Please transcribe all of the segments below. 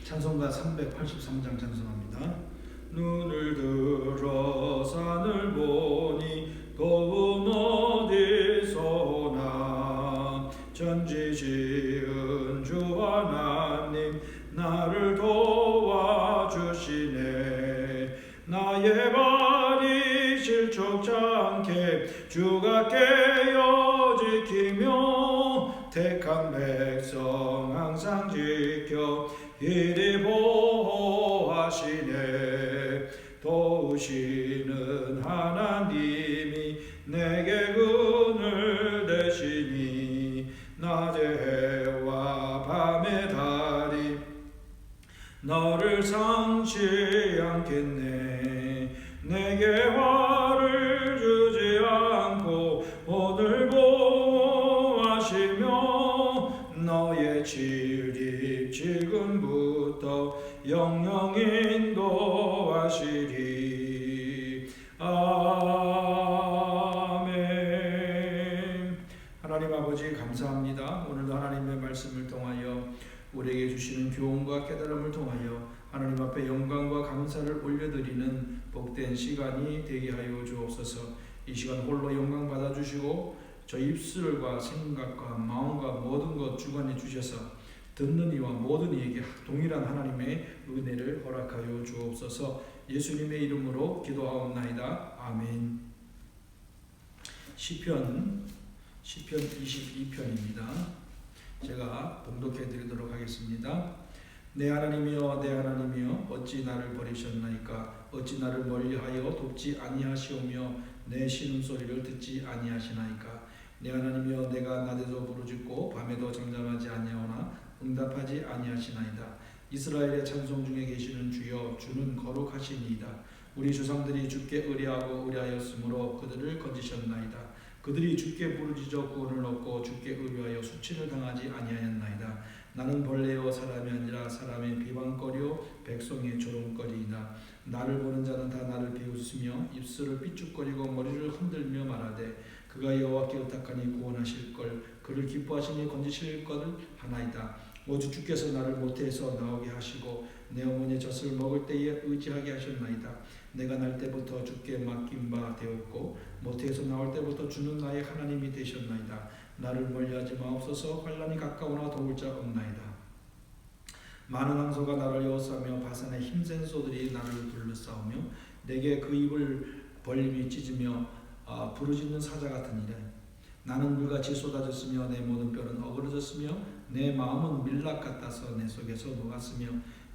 찬송가 383장 찬송합니다. 눈을 들어 산을 보니 도움 어디서나 전지 지은 주 하나님 나를 도와주시네. 나의 발이 실족치 않게 주가 깨어 지키며 택한 백성 항상 지켜 이리 보호하시네. 도우시는 하나님이 내게 그늘 되시니 낮의 해와 밤의 달이 너를 상치 않겠네. 내게 화를 주지 않고 오늘 보호하시며 너의 진리 지금부터 영영 인도하시리. 아멘. 하나님 아버지 감사합니다. 오늘도 하나님의 말씀을 통하여 우리에게 주시는 교훈과 깨달음을 통하여 하나님 앞에 영광과 감사를 올려드리는 복된 시간이 되게 하여 주옵소서. 이 시간 홀로 영광 받아주시고 저 입술과 생각과 마음과 모든 것 주관해 주셔서 듣는 이와 모든 이에게 동일한 하나님의 은혜를 허락하여 주옵소서. 예수님의 이름으로 기도하옵나이다. 아멘. 시편 22편입니다. 제가 봉독해 드리도록 하겠습니다. 내 하나님이여 내 하나님이여 어찌 나를 버리셨나이까. 어찌 나를 멀리하여 돕지 아니하시오며 내 신음소리를 듣지 아니하시나이까. 내 하나님이여 내가 낮에도 부르짖고 밤에도 잠잠하지 아니하오나 응답하지 아니하시나이다. 이스라엘의 찬송 중에 계시는 주여 주는 거룩하시니이다. 우리 조상들이 주께 의뢰하고 의뢰하였으므로 그들을 건지셨나이다. 그들이 주께 부르짖어 구원을 얻고 주께 의뢰하여 수치를 당하지 아니하였나이다. 나는 벌레요 사람이 아니라 사람의 비방거리요 백성의 조롱거리이다. 나를 보는 자는 다 나를 비웃으며 입술을 삐죽거리고 머리를 흔들며 말하되 그가 여호와께 의탁하니 구원하실 걸 그를 기뻐하시니 건지실 것을 하나이다. 오직 주께서 나를 모태에서 나오게 하시고 내 어머니의 젖을 먹을 때에 의지하게 하셨나이다. 내가 날 때부터 주께 맡긴 바 되었고 모태에서 나올 때부터 주는 나의 하나님이 되셨나이다. 나를 멀리하지 마옵소서. 환난이 가까우나 도울 자 없나이다. 많은 황소가 나를 에워싸며 바산의 힘센 소들이 나를 둘러싸우며 내게 그 입을 벌림이 찢으며 부르짖는 사자 같으니라. 나는 물같이 쏟아졌으며 내 모든 뼈는 어그러졌으며 내 마음은 밀랍 같아서 내 속에서 녹았으며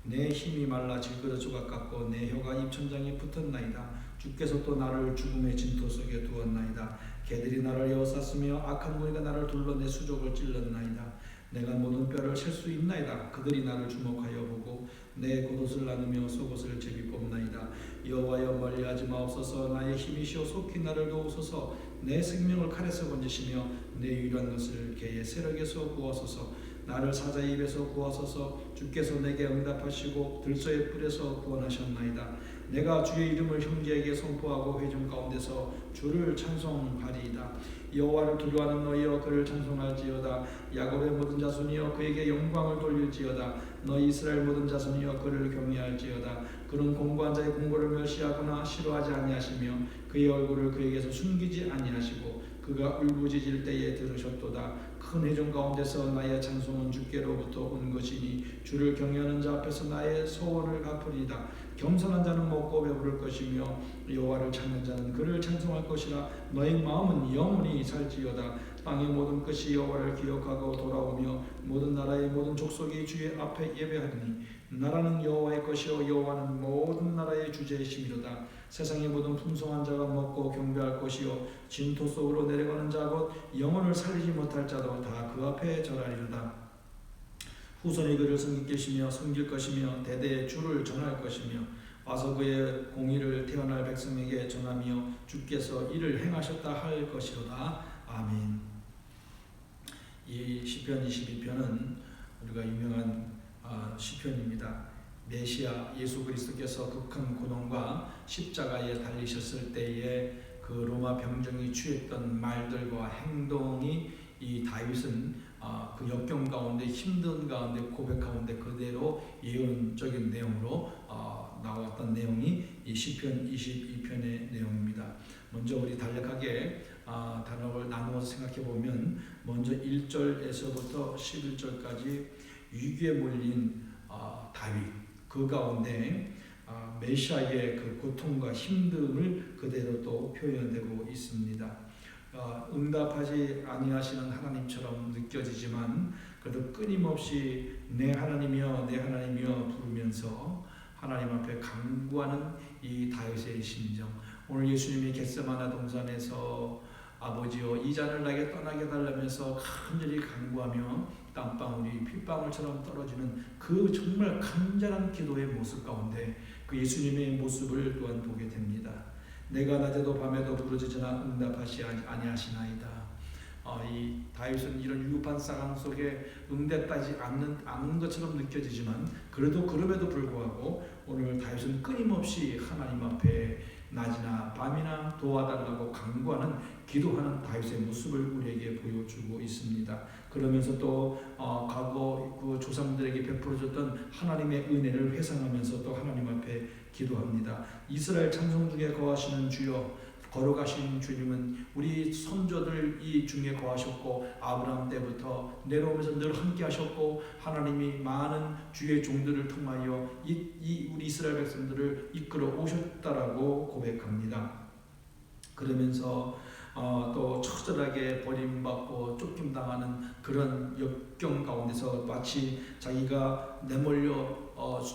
내 힘이 말라 질그러 조각 같고 내 혀가 입천장에 붙었나이다. 주께서 또 나를 죽음의 진토 속에 두었나이다. 개들이 나를 에워쌌으며 악한 무리가 나를 둘러 내 수족을 찔렀나이다. 내가 모든 뼈를 셀 수 있나이다. 그들이 나를 주목하여 보고 내 겉옷을 나누며 속옷을 제비 뽑나이다. 여호와여 멀리하지 마옵소서. 나의 힘이시오 속히 나를 도우소서. 내 생명을 칼에서 건지시며 내 유일한 것을 개의 세력에서 구하소서. 나를 사자의 입에서 구하소서. 주께서 내게 응답하시고 들소의 뿔에서 구원하셨나이다. 내가 주의 이름을 형제에게 선포하고 회중 가운데서 주를 찬송하리이다. 여호와를 두려워하는 너희여 그를 찬송할지어다. 야곱의 모든 자손이여 그에게 영광을 돌릴지어다. 너희 이스라엘 모든 자손이여 그를 경외할지어다. 그는 공고한 자의 공고를 멸시하거나 싫어하지 아니하시며 그의 얼굴을 그에게서 숨기지 아니하시고 그가 울부짖을 때에 들으셨도다. 큰 회중 가운데서 나의 찬송은 주께로부터 온 것이니 주를 경외하는 자 앞에서 나의 소원을 갚으리이다. 겸손한 자는 먹고 배부를 것이며 여호와를 찾는 자는 그를 찬송할 것이라. 너희 마음은 영원히 살지어다. 땅의 모든 끝이 여호와를 기억하고 돌아오며 모든 나라의 모든 족속이 주의 앞에 예배하리니 나라는 여호와의 것이요 여호와는 모든 나라의 주제이심이로다. 세상의 모든 풍성한 자가 먹고 경배할 것이요 진토 속으로 내려가는 자 곧 영혼을 살리지 못할 자도 다 그 앞에 절하리로다. 후손이 그를 섬기시며 섬길 것이며 대대에 주를 전할 것이며 와서 그의 공의를 태어날 백성에게 전하며 주께서 이를 행하셨다 할 것이로다. 아멘. 이 시편 22편은 우리가 유명한 시편입니다. 메시아 예수 그리스도께서 극한 고난과 십자가에 달리셨을 때에 그 로마 병정이 취했던 말들과 행동이 이 다윗은 그 역경 가운데 힘든 가운데 고백 가운데 그대로 예언 핵심적인 내용으로 나왔던 내용이 이 시편 22편의 내용입니다. 먼저 우리 간략하게 단어를 나누어서 생각해 보면 먼저 1절에서부터 11절까지 위기에 몰린 다윗, 그 가운데 메시아의 그 고통과 힘듦을 그대로 또 표현되고 있습니다. 응답하지 아니하시는 하나님처럼 느껴지지만 그래도 끊임없이 내 하나님이여 내 하나님이여 부르면서 하나님 앞에 간구하는 이 다윗의 심정. 오늘 예수님이 겟세마네 동산에서 아버지여 이 잔을 나에게 떠나게 달라면서 간절히 간구하며 땀방울이 핏방울처럼 떨어지는 그 정말 간절한 기도의 모습 가운데 그 예수님의 모습을 또한 보게 됩니다. 내가 낮에도 밤에도 부르짖으나 응답하시 아니하시나이다. 이 다윗은 이런 위급한 상황 속에 응답하지 않는 것처럼 느껴지지만 그래도 그럼에도 불구하고 오늘 다윗은 끊임없이 하나님 앞에 낮이나 밤이나 도와달라고 간구하는 기도하는 다윗의 모습을 우리에게 보여주고 있습니다. 그러면서 또 과거 그 조상들에게 베풀어줬던 하나님의 은혜를 회상하면서 또 하나님 앞에 기도합니다. 이스라엘 찬송 중에 거하시는 주여 걸어가신 주님은 우리 선조들 이 중에 거하셨고 아브라함 때부터 내려오면서 늘 함께 하셨고 하나님이 많은 주의 종들을 통하여 우리 이스라엘 백성들을 이끌어 오셨다라고 고백합니다. 그러면서 또 처절하게 버림받고 쫓김당하는 그런 역경 가운데서 마치 자기가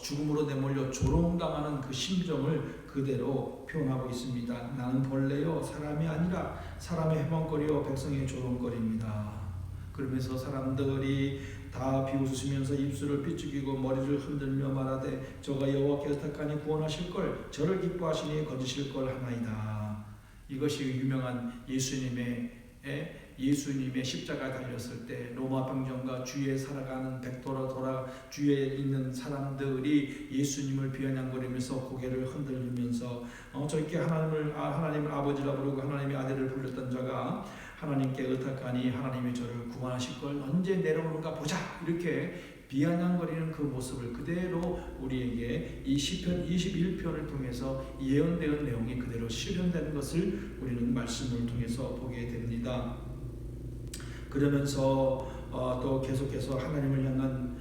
죽음으로 내몰려 조롱당하는 그 심정을 그대로 표현하고 있습니다. 나는 벌레요 사람이 아니라 사람의 해방거리요 백성의 조롱거리입니다. 그러면서 사람들이 다 비웃으시면서 입술을 삐죽이고 머리를 흔들며 말하되 저가 여호와께 의탁하니 구원하실 걸 저를 기뻐하시니 거두실 걸 하나이다. 이것이 유명한 예수님의 십자가 달렸을 때 로마 병정과 주위에 살아가는 백도라 주위에 있는 사람들이 예수님을 비아냥거리면서 고개를 흔들리면서 저렇게 하나님을 아버지라 부르고 하나님의 아들을 불렀던 자가 하나님께 의탁하니 하나님이 저를 구원하실 걸 언제 내려오는가 보자 이렇게 비아냥거리는 그 모습을 그대로 우리에게 이 시편 21편을 통해서 예언되는 내용이 그대로 실현되는 것을 우리는 말씀을 통해서 보게 됩니다. 그러면서 또 계속해서 하나님을 향한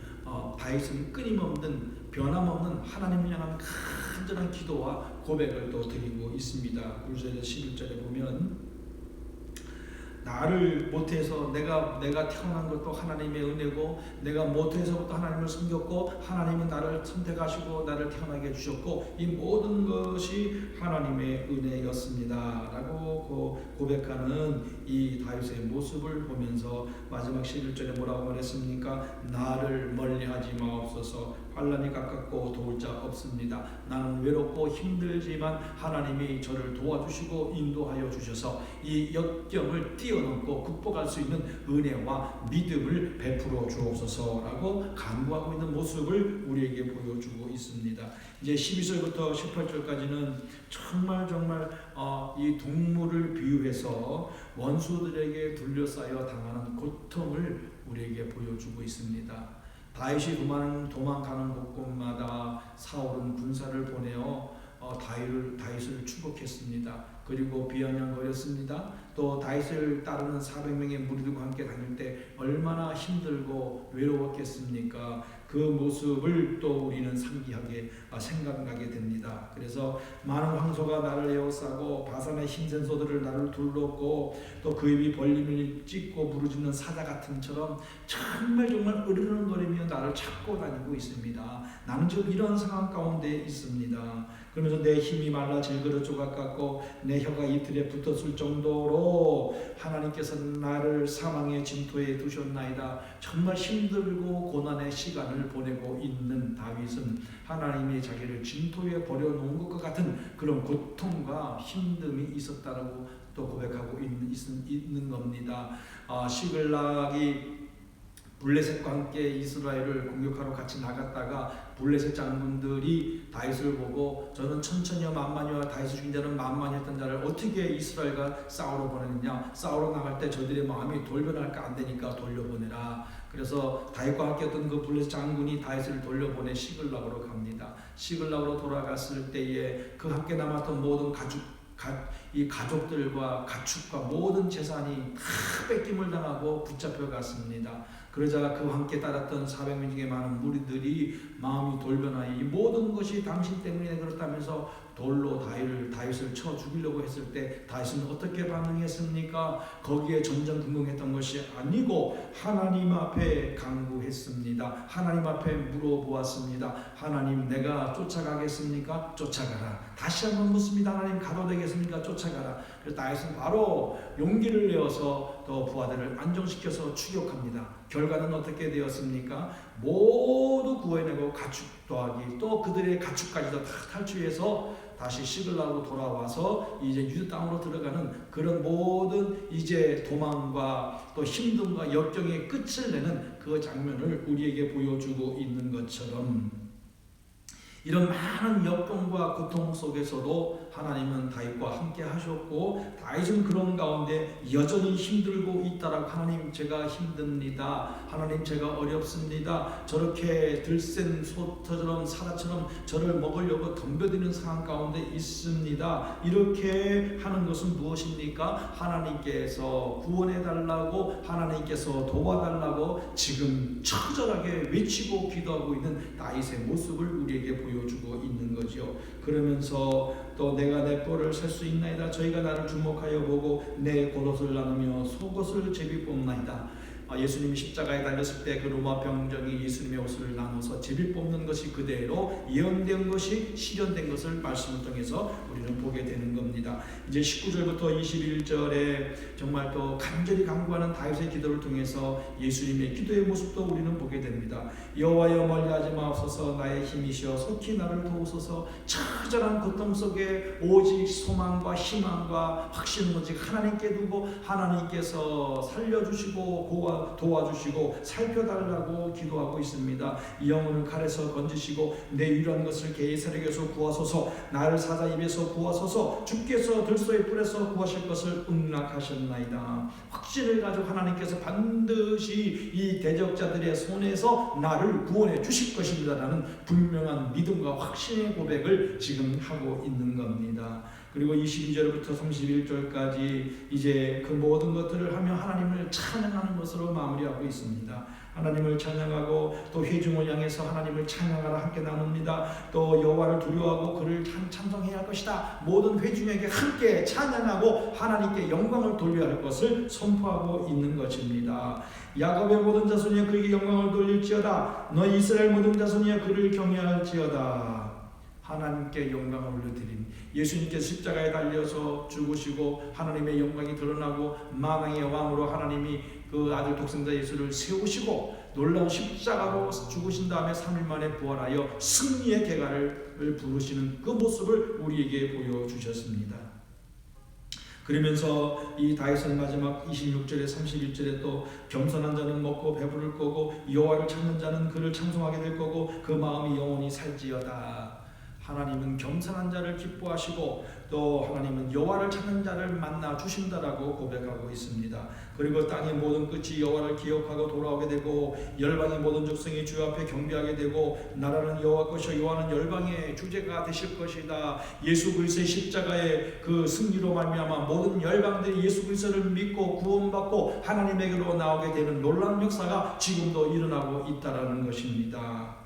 다윗은 끊임없는 변함없는 하나님을 향한 간절한 기도와 고백을 또 드리고 있습니다. 9절에서 11절에 보면 나를 모태에서 내가 태어난 것도 하나님의 은혜고 내가 모태에서부터 하나님을 섬겼고 하나님은 나를 선택하시고 나를 태어나게 해주셨고 이 모든 것이 하나님의 은혜였습니다 라고 고백하는 이 다윗의 모습을 보면서 마지막 11절에 뭐라고 말했습니까? 나를 멀리하지 마옵소서. 환난이 가깝고 도울 자 없습니다. 나는 외롭고 힘들지만 하나님이 저를 도와주시고 인도하여 주셔서 이 역경을 뛰어넘고 극복할 수 있는 은혜와 믿음을 베풀어 주옵소서라고 간구하고 있는 모습을 우리에게 보여주고 있습니다. 이제 12절부터 18절까지는 정말 이 동물을 비유해서 원수들에게 둘러싸여 당하는 고통을 우리에게 보여주고 있습니다. 다윗이 도망가는 곳곳마다 사울은 군사를 보내어 다윗을 추격했습니다. 그리고 비아냥거렸습니다. 또 다윗을 따르는 400명의 무리들과 함께 다닐 때 얼마나 힘들고 외로웠겠습니까? 그 모습을 또 우리는 상기하게 생각나게 됩니다. 그래서 많은 황소가 나를 에워싸고 바산의 힘센 소들을 나를 둘렀고 또 그 입이 벌림을 찢고 부르짖는 사자 같은처럼 정말 으르렁거리며 나를 찾고 다니고 있습니다. 나는 지금 이런 상황 가운데 있습니다. 그러면서 내 힘이 말라 질그릇 조각 같고 내 혀가 이틀에 붙었을 정도로 하나님께서는 나를 사망의 진토에 두셨나이다. 정말 힘들고 고난의 시간을 보내고 있는 다윗은 하나님이 자기를 진토에 버려놓은 것과 같은 그런 고통과 힘듦이 있었다고 또 고백하고 있는 겁니다. 시글락이 블레셋과 함께 이스라엘을 공격하러 같이 나갔다가 블레셋 장군들이 다윗을 보고 저는 천천히와 만만히와 다윗을 죽인 자는 만만히 했던 자를 어떻게 이스라엘과 싸우러 보내느냐, 싸우러 나갈 때 저들의 마음이 돌변할까 안 되니까 돌려보내라. 그래서 다윗과 함께 했던 그 블레셋 장군이 다윗을 돌려보내 시글락으로 갑니다. 시글락으로 돌아갔을 때에 그 함께 남았던 모든 이 가족들과 가축과 모든 재산이 다 뺏김을 당하고 붙잡혀 갔습니다. 그러자 그 함께 따랐던 400명 중에 많은 무리들이 마음이 돌변하여 이 모든 것이 당신 때문에 그렇다면서 돌로 다윗을 쳐 죽이려고 했을 때 다윗은 어떻게 반응했습니까? 거기에 전전긍긍했던 것이 아니고 하나님 앞에 간구했습니다. 하나님 앞에 물어보았습니다. 하나님, 내가 쫓아가겠습니까? 쫓아가라. 다시 한번 묻습니다. 하나님, 가도 되겠습니까? 쫓아가라. 그래서 다윗은 바로 용기를 내어서 또 부하들을 안정시켜서 추격합니다. 결과는 어떻게 되었습니까? 모두 구해내고 가축 더하기 또 그들의 가축까지도 다 탈취해서 다시 시글락으로 돌아와서 이제 유다 땅으로 들어가는 그런 모든 이제 도망과 또 힘듦과 역경의 끝을 내는 그 장면을 우리에게 보여주고 있는 것처럼, 이런 많은 역경과 고통 속에서도 하나님은 다윗과 함께 하셨고, 다윗은 그런 가운데 여전히 힘들고 있다라고, 하나님 제가 힘듭니다. 하나님 제가 어렵습니다. 저렇게 들센 소처럼 사자처럼 저를 먹으려고 덤벼드는 상황 가운데 있습니다. 이렇게 하는 것은 무엇입니까? 하나님께서 구원해달라고, 하나님께서 도와달라고 지금 처절하게 외치고 기도하고 있는 다윗의 모습을 우리에게 보여주고 있는 거죠. 그러면서 또 내가 내 뼈를 셀 수 있나이다. 저희가 나를 주목하여 보고 내 겉옷을 나누며 속옷을 제비 뽑나이다. 예수님이 십자가에 달렸을 때 그 로마 병정이 예수님의 옷을 나눠서 제비 뽑는 것이 그대로 예언된 것이 실현된 것을 말씀을 통해서 우리는 보게 되는 겁니다. 이제 19절부터 21절에 정말 또 간절히 간구하는 다윗의 기도를 통해서 예수님의 기도의 모습도 우리는 보게 됩니다. 여호와여 멀리하지 마옵소서. 나의 힘이시여 속히 나를 도우소서. 처절한 고통 속에 오직 소망과 희망과 확신은 오직 하나님께 두고 하나님께서 살려주시고 도와주시고 살펴달라고 기도하고 있습니다. 이 영혼을 칼에서 건지시고 내 유일한 것을 개의 세력에서 구하소서. 나를 사자 입에서 구하소서. 주께서 들소의 뿔에서 구하실 것을 응낙하셨나이다. 확신을 가지고 하나님께서 반드시 이 대적자들의 손에서 나를 구원해 주실 것입니다 라는 분명한 믿음과 확신의 고백을 지금 하고 있는 겁니다. 그리고 22절부터 31절까지 이제 그 모든 것들을 하며 하나님을 찬양하는 것으로 마무리하고 있습니다. 하나님을 찬양하고 또 회중을 향해서 하나님을 찬양하라 함께 나눕니다. 또 여호와를 두려워하고 그를 찬송해야 할 것이다. 모든 회중에게 함께 찬양하고 하나님께 영광을 돌려야 할 것을 선포하고 있는 것입니다. 야곱의 모든 자손이여 그에게 영광을 돌릴지어다. 너희 이스라엘 모든 자손이여 그를 경외할지어다. 하나님께 영광을 올려드림. 예수님께서 십자가에 달려서 죽으시고 하나님의 영광이 드러나고 만왕의 왕으로 하나님이 그 아들 독생자 예수를 세우시고 놀라운 십자가로 죽으신 다음에 3일 만에 부활하여 승리의 계가를 부르시는 그 모습을 우리에게 보여주셨습니다. 그러면서 이 다윗은 마지막 26절에 31절에 또 겸손한 자는 먹고 배부를 거고 여호와를 찾는 자는 그를 찬송하게 될 거고 그 마음이 영원히 살지어다. 하나님은 겸손한 자를 기뻐하시고 또 하나님은 여호와를 찾는 자를 만나 주신다라고 고백하고 있습니다. 그리고 땅의 모든 끝이 여호와를 기억하고 돌아오게 되고 열방의 모든 족속이 주 앞에 경배하게 되고 나라는 여호와 것이요 여호와는 열방의 주제가 되실 것이다. 예수 그리스도의 십자가의 그 승리로 말미암아 모든 열방들이 예수 그리스도를 믿고 구원받고 하나님에게로 나오게 되는 놀라운 역사가 지금도 일어나고 있다라는 것입니다.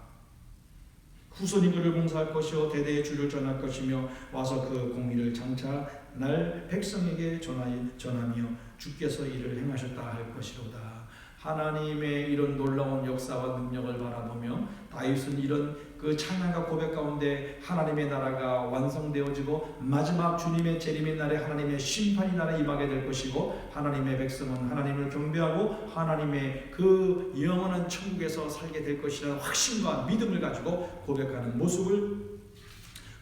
후손이 그를 봉사할 것이요 대대의 주를 전할 것이며 와서 그 공의를 장차 날 백성에게 전하며 주께서 이를 행하셨다 할 것이로다. 하나님의 이런 놀라운 역사와 능력을 바라보며 다윗은 이런 그 찬양과 고백 가운데 하나님의 나라가 완성되어지고 마지막 주님의 재림의 날에 하나님의 심판이 나라에 임하게 될 것이고 하나님의 백성은 하나님을 경배하고 하나님의 그 영원한 천국에서 살게 될 것이라는 확신과 믿음을 가지고 고백하는 모습을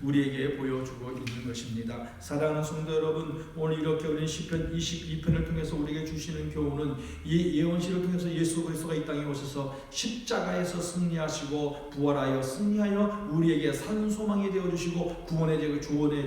우리에게 보여주고 있는 것입니다. 사랑하는 성도 여러분, 오늘 이렇게 우리는 시편 22편을 통해서 우리에게 주시는 교훈은 이 예언시를 통해서 예수 그리스도가 이 땅에 오셔서 십자가에서 승리하시고 부활하여 승리하여 우리에게 산소망이 되어주시고 구원의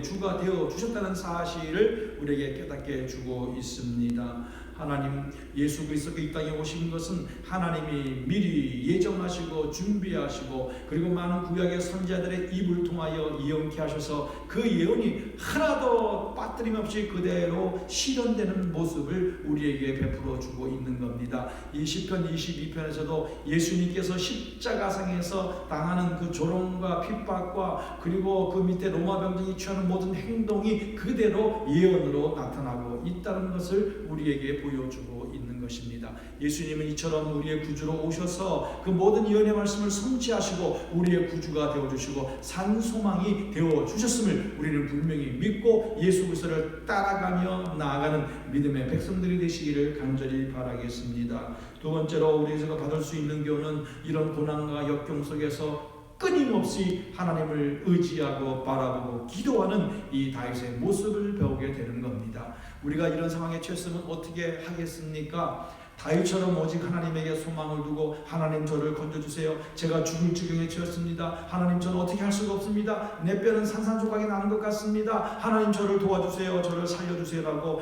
주가 되어주셨다는 사실을 우리에게 깨닫게 해주고 있습니다. 하나님 예수 그리스도가 이 땅에 오신 것은 하나님이 미리 예정하시고 준비하시고 그리고 많은 구약의 선지자들의 입을 통하여 예언케 하셔서 그 예언이 하나도 빠뜨림 없이 그대로 실현되는 모습을 우리에게 베풀어 주고 있는 겁니다. 이 시편 22편에서도 예수님께서 십자가상에서 당하는 그 조롱과 핍박과 그리고 그 밑에 로마 병정이 취하는 모든 행동이 그대로 예언으로 나타나고 있다는 것을 우리에게 보여주고 있는 것입니다. 예수님은 이처럼 우리의 구주로 오셔서 그 모든 예언의 말씀을 성취하시고 우리의 구주가 되어주시고 산소망이 되어주셨음을 우리는 분명히 믿고 예수 그리스도를 따라가며 나아가는 믿음의 백성들이 되시기를 간절히 바라겠습니다. 두 번째로 우리가 받을 수 있는 교훈은 이런 고난과 역경 속에서 끊임없이 하나님을 의지하고 바라보고 기도하는 이 다윗의 모습을 배우게 되는 겁니다. 우리가 이런 상황에 처했으면 어떻게 하겠습니까? 다윗처럼 오직 하나님에게 소망을 두고 하나님 저를 건져주세요. 제가 죽을 지경에 처했습니다. 하나님 저는 어떻게 할 수가 없습니다. 내 뼈는 산산조각이 나는 것 같습니다. 하나님 저를 도와주세요. 저를 살려주세요라고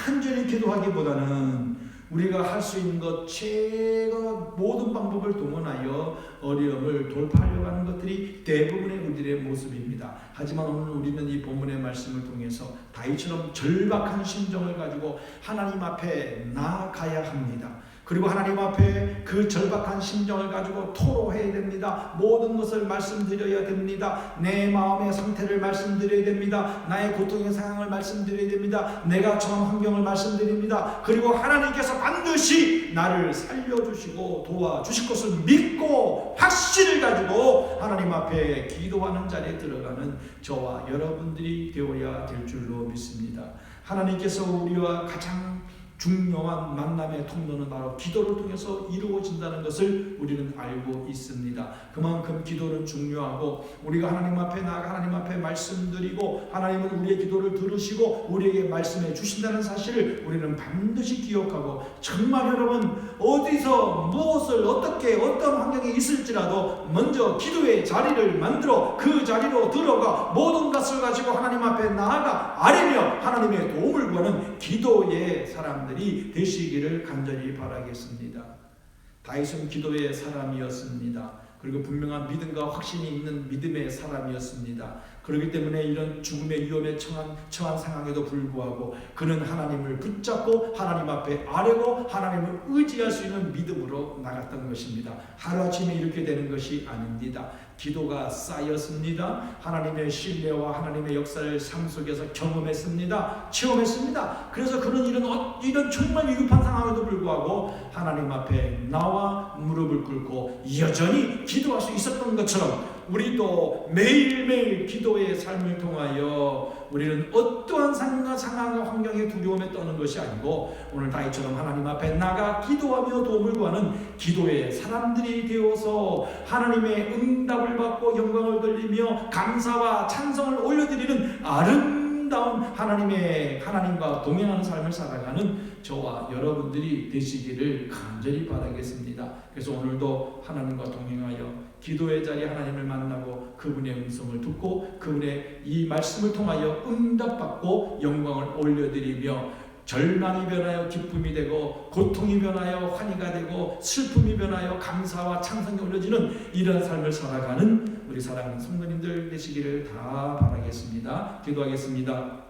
간절히 기도하기보다는 우리가 할 수 있는 것 최고 모든 방법을 동원하여 어려움을 돌파하려고 하는 것들이 대부분의 우리들의 모습입니다. 하지만 오늘 우리는 이 본문의 말씀을 통해서 다윗처럼 절박한 심정을 가지고 하나님 앞에 나아가야 합니다. 그리고 하나님 앞에 그 절박한 심정을 가지고 토로해야 됩니다. 모든 것을 말씀드려야 됩니다. 내 마음의 상태를 말씀드려야 됩니다. 나의 고통의 상황을 말씀드려야 됩니다. 내가 처한 환경을 말씀드립니다. 그리고 하나님께서 반드시 나를 살려주시고 도와주실 것을 믿고 확신을 가지고 하나님 앞에 기도하는 자리에 들어가는 저와 여러분들이 되어야 될 줄로 믿습니다. 하나님께서 우리와 가장 중요한 만남의 통로는 바로 기도를 통해서 이루어진다는 것을 우리는 알고 있습니다. 그만큼 기도는 중요하고 우리가 하나님 앞에 나아가 하나님 앞에 말씀드리고 하나님은 우리의 기도를 들으시고 우리에게 말씀해 주신다는 사실을 우리는 반드시 기억하고 정말 여러분 어디서 무엇을 어떻게 어떤 환경에 있을지라도 먼저 기도의 자리를 만들어 그 자리로 들어가 모든 것을 가지고 하나님 앞에 나아가 아뢰며 하나님의 도움을 구하는 기도의 사람들이 되시기를 간절히 바라겠습니다. 다윗은 기도의 사람이었습니다. 그리고 분명한 믿음과 확신이 있는 믿음의 사람이었습니다. 그렇기 때문에 이런 죽음의 위험에 처한 상황에도 불구하고 그는 하나님을 붙잡고 하나님 앞에 아뢰고 하나님을 의지할 수 있는 믿음으로 나갔던 것입니다. 하루아침에 이렇게 되는 것이 아닙니다. 기도가 쌓였습니다. 하나님의 신뢰와 하나님의 역사를 삶 속에서 경험했습니다. 체험했습니다. 그래서 그는 이런 정말 위급한 상황에도 불구하고 하나님 앞에 나와 무릎을 꿇고 여전히 기도할 수 있었던 것처럼 우리도 매일매일 기도의 삶을 통하여 우리는 어떠한 상황과 환경의 두려움에 떠는 것이 아니고 오늘 다윗처럼 하나님 앞에 나가 기도하며 도움을 구하는 기도의 사람들이 되어서 하나님의 응답을 받고 영광을 돌리며 감사와 찬성을 올려드리는 아름다운 하나님과 동행하는 삶을 살아가는 저와 여러분들이 되시기를 간절히 바라겠습니다. 그래서 오늘도 하나님과 동행하여 기도의 자리에 하나님을 만나고 그분의 음성을 듣고 그분의 이 말씀을 통하여 응답받고 영광을 올려드리며 절망이 변하여 기쁨이 되고 고통이 변하여 환희가 되고 슬픔이 변하여 감사와 찬송이 올려지는 이런 삶을 살아가는 우리 사랑하는 성도님들 되시기를 다 바라겠습니다. 기도하겠습니다.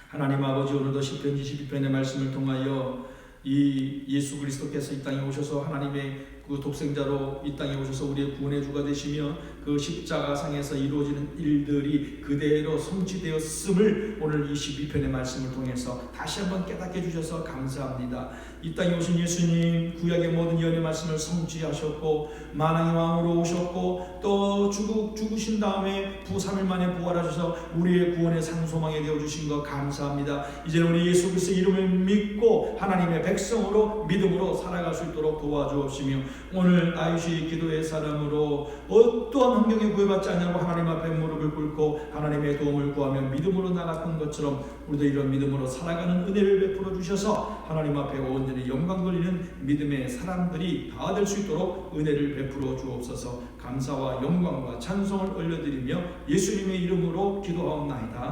하나님 아버지, 오늘도 시편 22편의 말씀을 통하여 이 예수 그리스도께서 이 땅에 오셔서 하나님의 그 독생자로 이 땅에 오셔서 우리의 구원의 주가 되시며 그 십자가상에서 이루어지는 일들이 그대로 성취되었음을 오늘 22편의 말씀을 통해서 다시 한번 깨닫게 해주셔서 감사합니다. 이 땅에 오신 예수님, 구약의 모든 예언의 말씀을 성취하셨고 만왕의 왕으로 오셨고 또 죽으신 다음에 3일 만에 부활하셔서 우리의 구원의 산소망이 되어주신 것 감사합니다. 이제는 우리 예수 그리스도의 이름을 믿고 하나님의 백성으로 믿음으로 살아갈 수 있도록 도와주옵시며 오늘 다윗이 기도의 사람으로 어떠한 환경에 구애받지 않냐고 하나님 앞에 무릎을 꿇고 하나님의 도움을 구하며 믿음으로 나아간 것처럼 우리도 이런 믿음으로 살아가는 은혜를 베풀어 주셔서 하나님 앞에 온전히 영광 돌리는 믿음의 사람들이 다 될 수 있도록 은혜를 베풀어 주옵소서. 감사와 영광과 찬송을 올려드리며 예수님의 이름으로 기도하옵나이다.